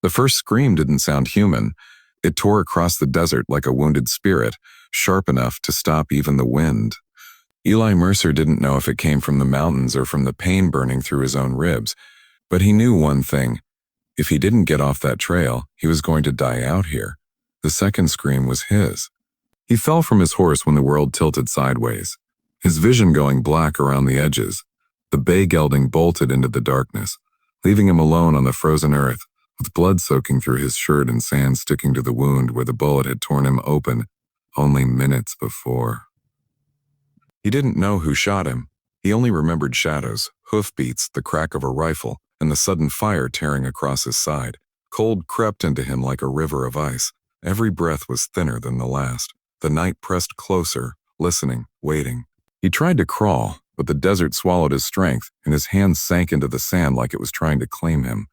The first scream didn't sound human. It tore across the desert like a wounded spirit, sharp enough to stop even the wind. Eli Mercer didn't know if it came from the mountains or from the pain burning through his own ribs, but he knew one thing. If he didn't get off that trail, he was going to die out here. The second scream was his. He fell from his horse when the world tilted sideways, his vision going black around the edges. The bay gelding bolted into the darkness, leaving him alone on the frozen earth, with blood soaking through his shirt and sand sticking to the wound where the bullet had torn him open only minutes before. He didn't know who shot him. He only remembered shadows, hoofbeats, the crack of a rifle, and the sudden fire tearing across his side. Cold crept into him like a river of ice. Every breath was thinner than the last. The night pressed closer, listening, waiting. He tried to crawl, but the desert swallowed his strength, and his hands sank into the sand like it was trying to claim him.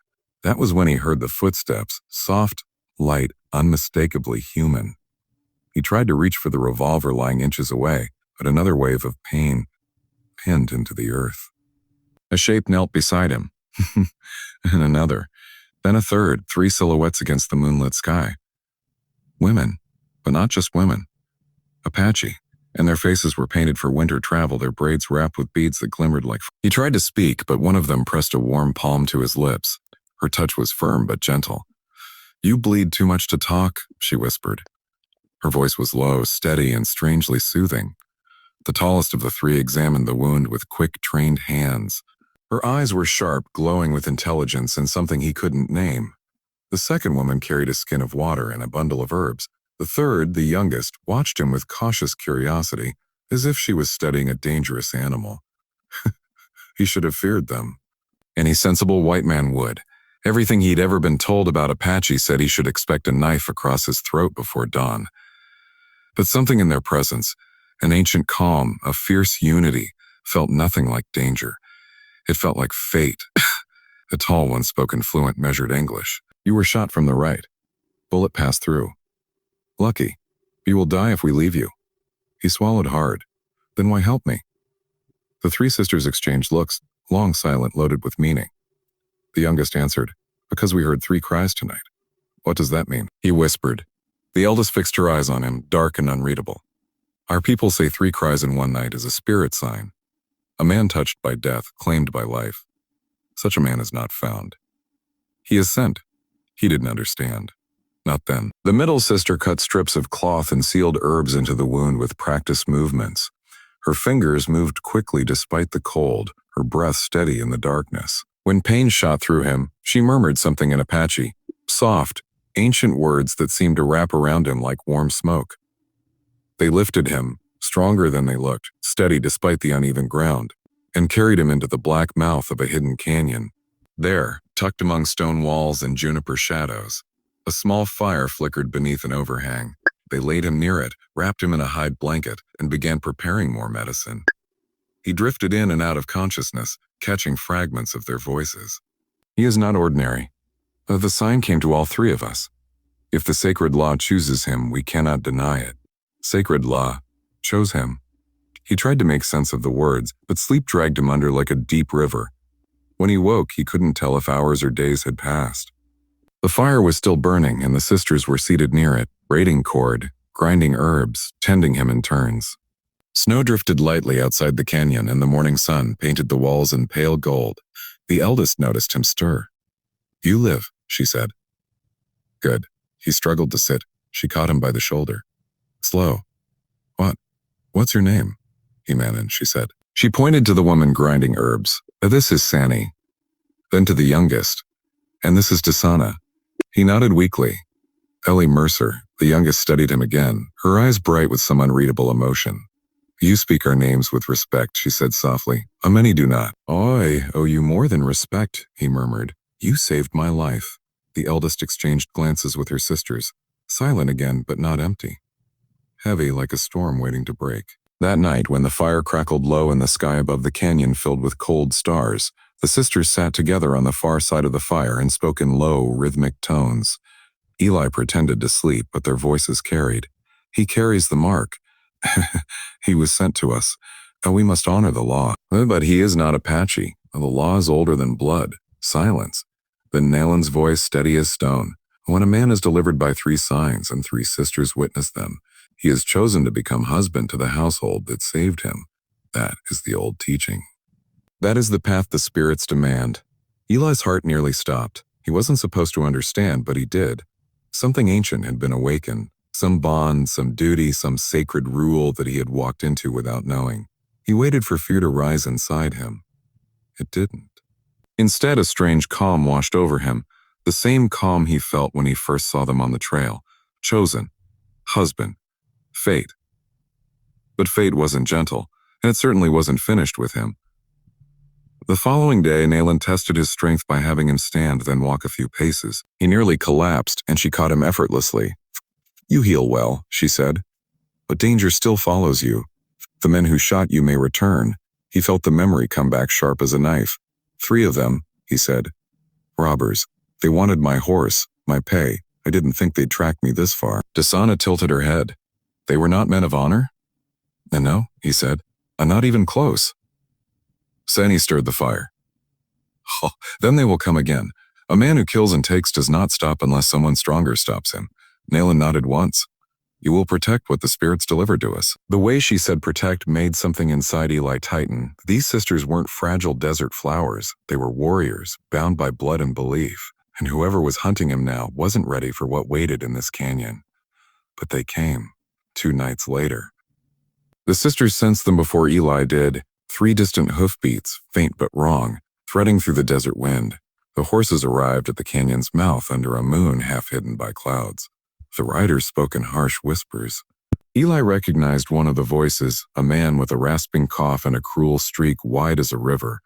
That was when he heard the footsteps, soft, light, unmistakably human. He tried to reach for the revolver lying inches away, but another wave of pain pinned into the earth. A shape knelt beside him, and another, then a third, 3 silhouettes against the moonlit sky. Women, but not just women. Apache, and their faces were painted for winter travel, their braids wrapped with beads that glimmered like... He tried to speak, but one of them pressed a warm palm to his lips. Her touch was firm but gentle. "You bleed too much to talk," she whispered. Her voice was low, steady, and strangely soothing. The tallest of the 3 examined the wound with quick, trained hands. Her eyes were sharp, glowing with intelligence and something he couldn't name. The second woman carried a skin of water and a bundle of herbs. The third, the youngest, watched him with cautious curiosity, as if she was studying a dangerous animal. He should have feared them. Any sensible white man would. Everything he'd ever been told about Apache said he should expect a knife across his throat before dawn. But something in their presence, an ancient calm, a fierce unity, felt nothing like danger. It felt like fate. The tall one spoke in fluent, measured English. "You were shot from the right. Bullet passed through. Lucky. You will die if we leave you." He swallowed hard. "Then why help me?" The 3 sisters exchanged looks, long silent, loaded with meaning. The youngest answered, "Because we heard 3 cries tonight." "What does that mean?" he whispered. The eldest fixed her eyes on him, dark and unreadable. "Our people say 3 cries in one night is a spirit sign. A man touched by death, claimed by life. Such a man is not found. He is sent." He didn't understand. Not then. The middle sister cut strips of cloth and sealed herbs into the wound with practiced movements. Her fingers moved quickly despite the cold, her breath steady in the darkness. When pain shot through him, she murmured something in Apache, soft, ancient words that seemed to wrap around him like warm smoke. They lifted him, stronger than they looked, steady despite the uneven ground, and carried him into the black mouth of a hidden canyon. There, tucked among stone walls and juniper shadows, a small fire flickered beneath an overhang. They laid him near it, wrapped him in a hide blanket, and began preparing more medicine. He drifted in and out of consciousness, catching fragments of their voices. "He is not ordinary. The sign came to all 3 of us. If the sacred law chooses him, we cannot deny it. Sacred law chose him." He tried to make sense of the words, but sleep dragged him under like a deep river. When he woke, he couldn't tell if hours or days had passed. The fire was still burning, and the sisters were seated near it, braiding cord, grinding herbs, tending him in turns. Snow drifted lightly outside the canyon, and the morning sun painted the walls in pale gold. The eldest noticed him stir. "You live," she said. "Good." He struggled to sit. She caught him by the shoulder. "Slow. What's your name?" he managed, she said. She pointed to the woman grinding herbs. "This is Sani." Then to the youngest. "And this is Tisana." He nodded weakly. Ellie Mercer, the youngest, studied him again, her eyes bright with some unreadable emotion. "You speak our names with respect," she said softly. "Many do not." "I owe you more than respect," he murmured. "You saved my life." The eldest exchanged glances with her sisters, silent again but not empty. Heavy like a storm waiting to break. That night, when the fire crackled low in the sky above the canyon filled with cold stars, the sisters sat together on the far side of the fire and spoke in low, rhythmic tones. Eli pretended to sleep, but their voices carried. "He carries the mark. He was sent to us. We must honor the law. But he is not Apache. The law is older than blood. Silence. Then Nalen's voice steady as stone. When a man is delivered by 3 signs and 3 sisters witness them, he is chosen to become husband to the household that saved him. That is the old teaching. That is the path the spirits demand. Eli's heart nearly stopped. He wasn't supposed to understand, but he did. Something ancient had been awakened. Some bond, some duty, some sacred rule that he had walked into without knowing. He waited for fear to rise inside him. It didn't. Instead, a strange calm washed over him, the same calm he felt when he first saw them on the trail. Chosen. Husband. Fate. But fate wasn't gentle, and it certainly wasn't finished with him. The following day, Nalen tested his strength by having him stand, then walk a few paces. He nearly collapsed, and she caught him effortlessly. "You heal well," she said, "but danger still follows you. The men who shot you may return." He felt the memory come back sharp as a knife. 3 of them, he said. Robbers. They wanted my horse, my pay. I didn't think they'd track me this far. Dasana tilted her head. They were not men of honor? No, he said. Not even close. Sani stirred the fire. Oh, then they will come again. A man who kills and takes does not stop unless someone stronger stops him. Nalen nodded once. You will protect what the spirits delivered to us. The way she said protect made something inside Eli tighten. These sisters weren't fragile desert flowers. They were warriors, bound by blood and belief. And whoever was hunting him now wasn't ready for what waited in this canyon. But they came, 2 nights later. The sisters sensed them before Eli did. 3 distant hoofbeats, faint but wrong, threading through the desert wind. The horses arrived at the canyon's mouth under a moon half hidden by clouds. The riders spoke in harsh whispers. Eli recognized one of the voices, a man with a rasping cough and a cruel streak wide as a river.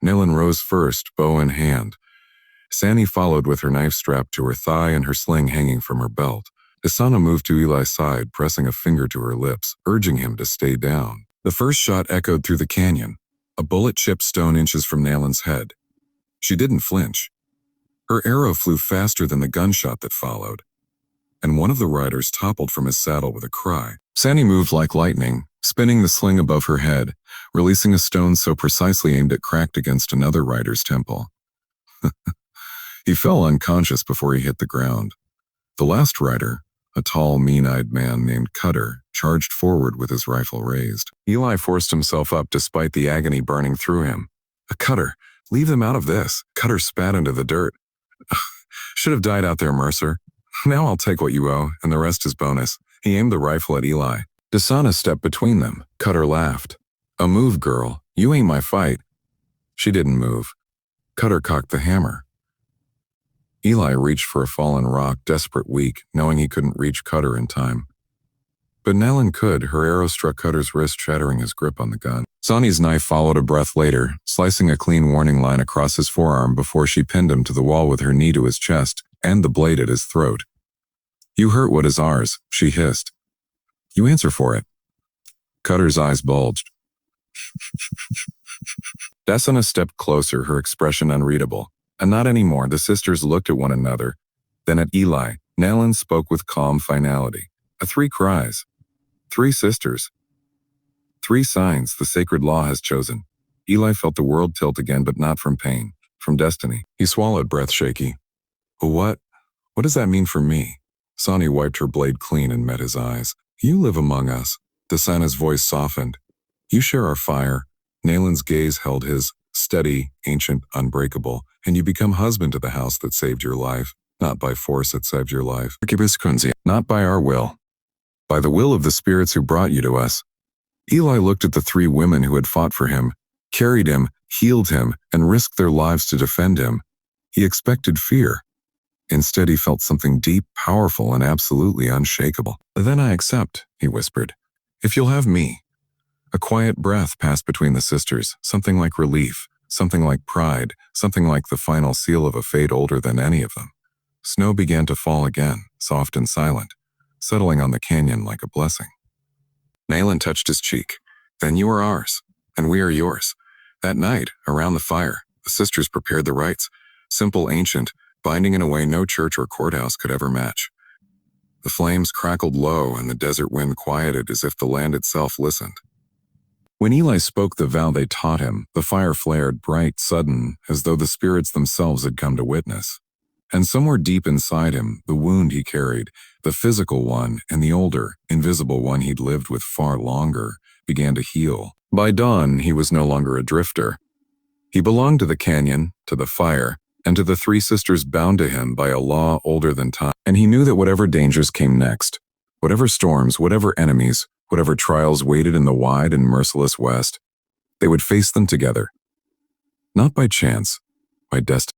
Nalen rose first, bow in hand. Sani followed with her knife strapped to her thigh and her sling hanging from her belt. Dasana moved to Eli's side, pressing a finger to her lips, urging him to stay down. The first shot echoed through the canyon. A bullet chipped stone inches from Nalen's head. She didn't flinch. Her arrow flew faster than the gunshot that followed, and one of the riders toppled from his saddle with a cry. Sani moved like lightning, spinning the sling above her head, releasing a stone so precisely aimed it cracked against another rider's temple. He fell unconscious before he hit the ground. The last rider, a tall, mean-eyed man named Cutter, charged forward with his rifle raised. Eli forced himself up despite the agony burning through him. Cutter, leave them out of this. Cutter spat into the dirt. Should have died out there, Mercer. Now I'll take what you owe, and the rest is bonus. He aimed the rifle at Eli. Dasana stepped between them. Cutter laughed. A move, girl. You ain't my fight. She didn't move. Cutter cocked the hammer. Eli reached for a fallen rock, desperate weak, knowing he couldn't reach Cutter in time. But Nalen could. Her arrow struck Cutter's wrist, shattering his grip on the gun. Sani's knife followed a breath later, slicing a clean warning line across his forearm before she pinned him to the wall with her knee to his chest and the blade at his throat. You hurt what is ours, she hissed. You answer for it. Cutter's eyes bulged. Dasana stepped closer, her expression unreadable. And not anymore. The sisters looked at one another, then at Eli. Nalen spoke with calm finality. 3 cries. 3 sisters. 3 signs the sacred law has chosen. Eli felt the world tilt again, but not from pain, from destiny. He swallowed, breath shaky. What does that mean for me? Sani wiped her blade clean and met his eyes. You live among us. Dasana's voice softened. You share our fire. Nalen's gaze held his, steady, ancient, unbreakable, and you become husband to the house that saved your life. Not by force that saved your life. Not by our will. By the will of the spirits who brought you to us. Eli looked at the 3 women who had fought for him, carried him, healed him, and risked their lives to defend him. He expected fear. Instead, he felt something deep, powerful, and absolutely unshakable. Then I accept, he whispered. If you'll have me. A quiet breath passed between the sisters, something like relief, something like pride, something like the final seal of a fate older than any of them. Snow began to fall again, soft and silent, settling on the canyon like a blessing. Nalen touched his cheek. Then you are ours, and we are yours. That night, around the fire, the sisters prepared the rites, simple, ancient, binding in a way no church or courthouse could ever match. The flames crackled low and the desert wind quieted as if the land itself listened. When Eli spoke the vow they taught him, the fire flared bright, sudden, as though the spirits themselves had come to witness. And somewhere deep inside him, the wound he carried, the physical one and the older, invisible one he'd lived with far longer, began to heal. By dawn, he was no longer a drifter. He belonged to the canyon, to the fire, and to the three sisters bound to him by a law older than time. And he knew that whatever dangers came next, whatever storms, whatever enemies, whatever trials waited in the wide and merciless West, they would face them together. Not by chance, by destiny.